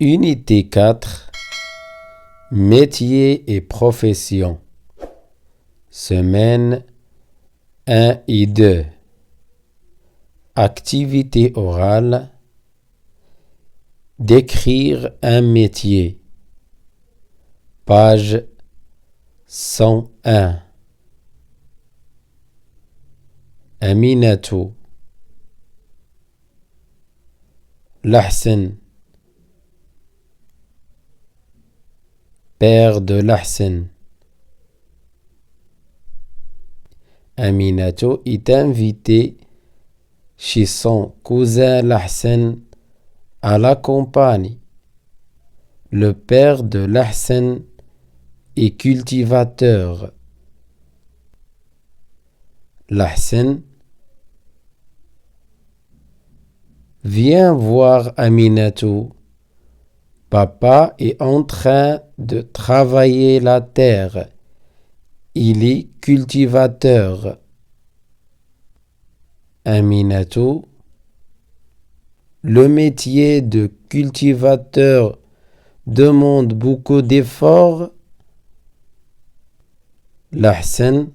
Unité 4. Métiers et professions. Semaine 1 et 2. Activité orale. Décrire un métier. Page 101. Aminatou. L'Ahsen. Père de l'Ahsen. Aminatou est invité chez son cousin l'Ahsen à la campagne. Le père de l'Ahsen est cultivateur. L'Ahsen vient voir Aminatou. Papa est en train de travailler la terre. Il est cultivateur. Aminatou. Le métier de cultivateur demande beaucoup d'efforts. L'Ahsen.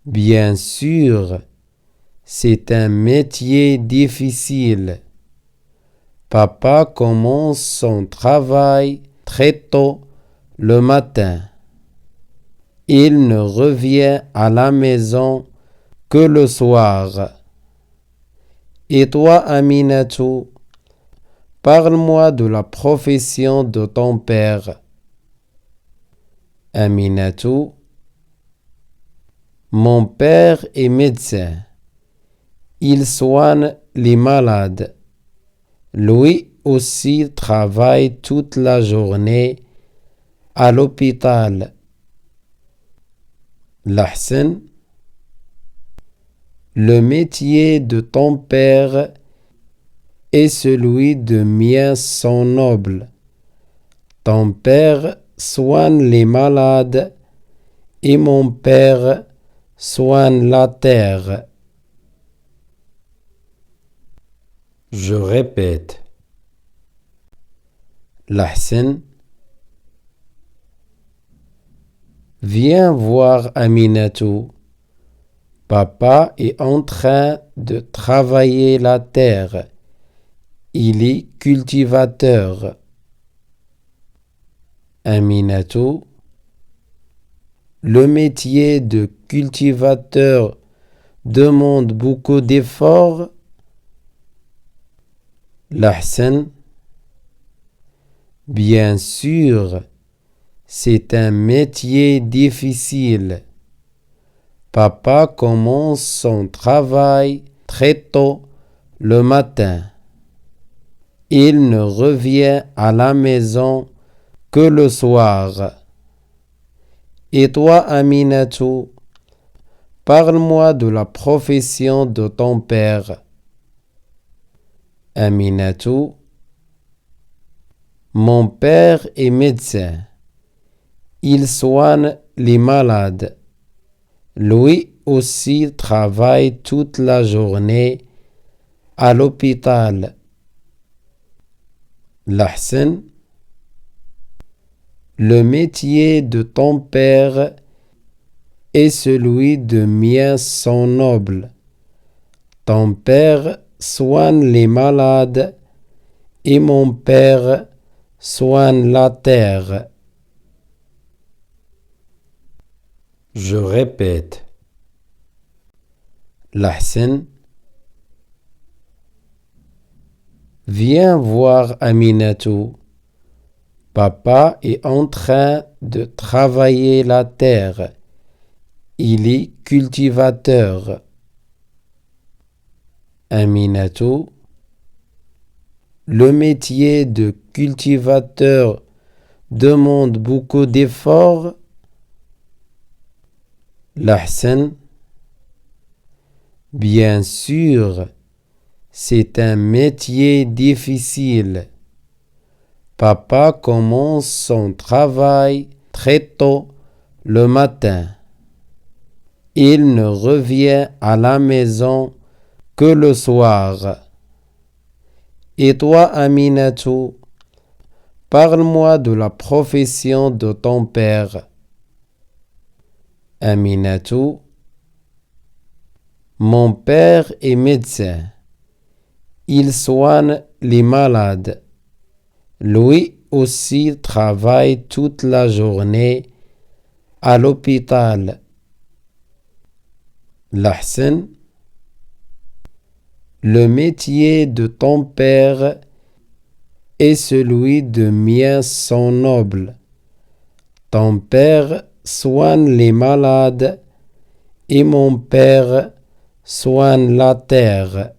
Bien sûr, c'est un métier difficile. Papa commence son travail très tôt le matin. Il ne revient à la maison que le soir. Et toi, Aminatou, parle-moi de la profession de ton père. Aminatou. Mon père est médecin. Il soigne les malades. Lui aussi travaille toute la journée à l'hôpital. L'Ahsen. Le métier de ton père et celui de mien sont nobles. Ton père soigne les malades et mon père soigne la terre. Je répète. L'Ahsen vient voir Aminatou. Papa est en train de travailler la terre. Il est cultivateur. Aminatou. Le métier de cultivateur demande beaucoup d'efforts. L'Ahsen. Bien sûr, c'est un métier difficile. Papa commence son travail très tôt le matin. Il ne revient à la maison que le soir. Et toi, Aminatou, parle-moi de la profession de ton père. Aminatou. Mon père est médecin. Il soigne les malades. Lui aussi travaille toute la journée à l'hôpital. L'Ahsen. Le métier de ton père et celui de mien sont nobles. Ton père soigne les malades et mon père soigne la terre. Je répète. L'Ahsen vient voir Aminatou. Papa est en train de travailler la terre. Il est cultivateur. Aminatou. Le métier de cultivateur demande beaucoup d'efforts. L'Ahsen. Bien sûr, c'est un métier difficile. Papa commence son travail très tôt le matin. Il ne revient à la maison que le soir. Et toi, Aminatou, parle-moi de la profession de ton père. Aminatou, mon père est médecin. Il soigne les malades. Lui aussi travaille toute la journée à l'hôpital. L'Ahsan, le métier de ton père et celui de mien sont nobles. Ton père soigne les malades et mon père soigne la terre.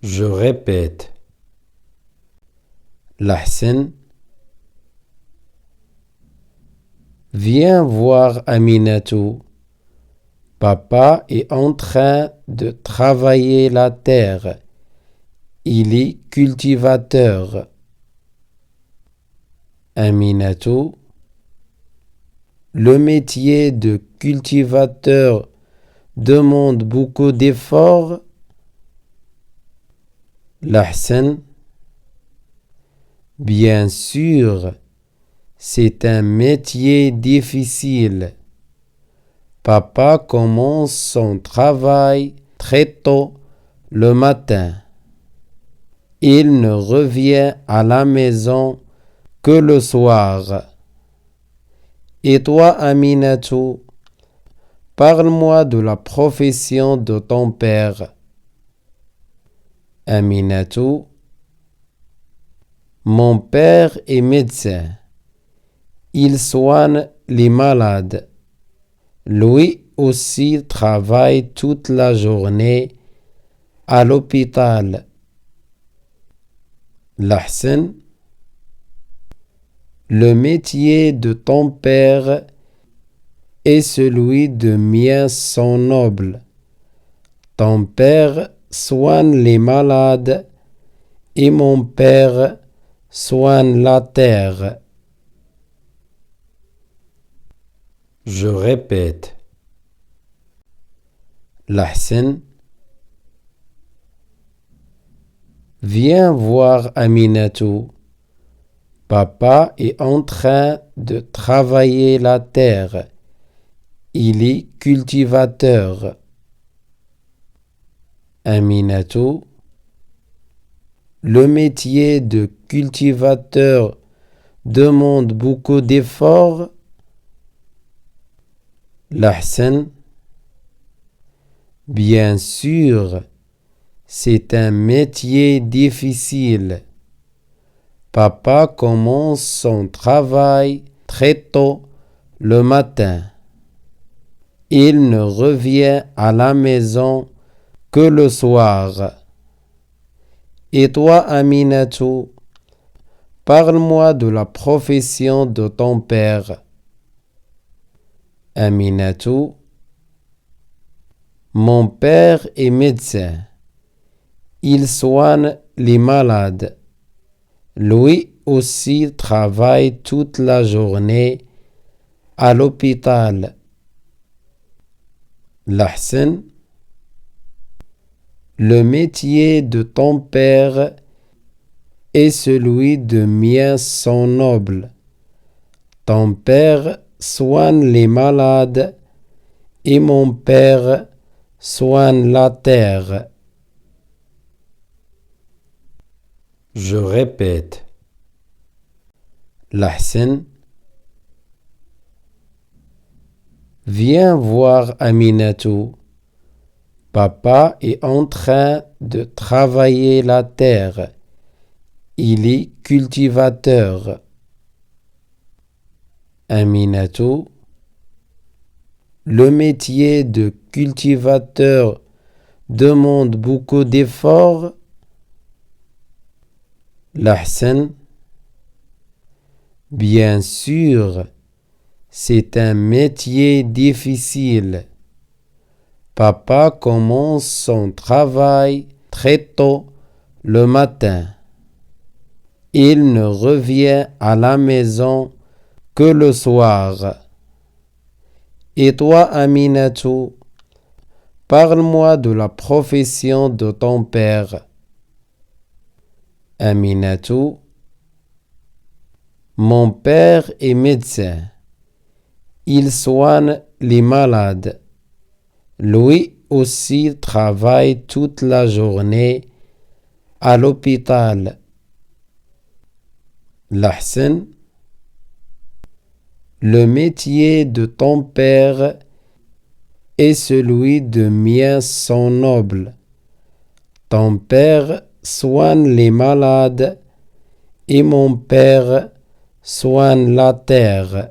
Je répète. L'Ahsan, viens voir Aminatou. Papa est en train de travailler la terre. Il est cultivateur. Aminatou, le métier de cultivateur demande beaucoup d'efforts. L'Ahsan, bien sûr, c'est un métier difficile. Papa commence son travail très tôt le matin. Il ne revient à la maison que le soir. Et toi, Aminatou, parle-moi de la profession de ton père. Aminatou, mon père est médecin. Il soigne les malades. Lui aussi travaille toute la journée à l'hôpital. L'Ahsan, le métier de ton père et celui de mien sont nobles. Ton père soigne les malades et mon père soigne la terre. Je répète. L'Ahsan, viens voir Aminatou. Papa est en train de travailler la terre. Il est cultivateur. Aminatou, le métier de cultivateur demande beaucoup d'efforts. L'Ahsan, bien sûr, c'est un métier difficile. Papa commence son travail très tôt le matin. Il ne revient à la maison que le soir. Et toi, Aminatou, parle-moi de la profession de ton père. Aminatou, mon père est médecin. Il soigne les malades. Lui aussi travaille toute la journée à l'hôpital. L'Ahsan, le métier de ton père et celui de mien sont nobles. Ton père soigne les malades et mon père soigne la terre. Je répète. L'Ahsan, viens voir Aminatou. Papa est en train de travailler la terre. Il est cultivateur. Aminatou, le métier de cultivateur demande beaucoup d'efforts. L'Ahsan, bien sûr, c'est un métier difficile. Papa commence son travail très tôt le matin. Il ne revient à la maison que le soir. Et toi, Aminatou, Parle-moi de la profession de ton père. Aminatou. Mon père est médecin. Il soigne les malades. Lui aussi travaille toute la journée à l'hôpital. L'Ahsen. Le métier de ton père et celui de mien sont nobles. Ton père soigne les malades et mon père soigne la terre.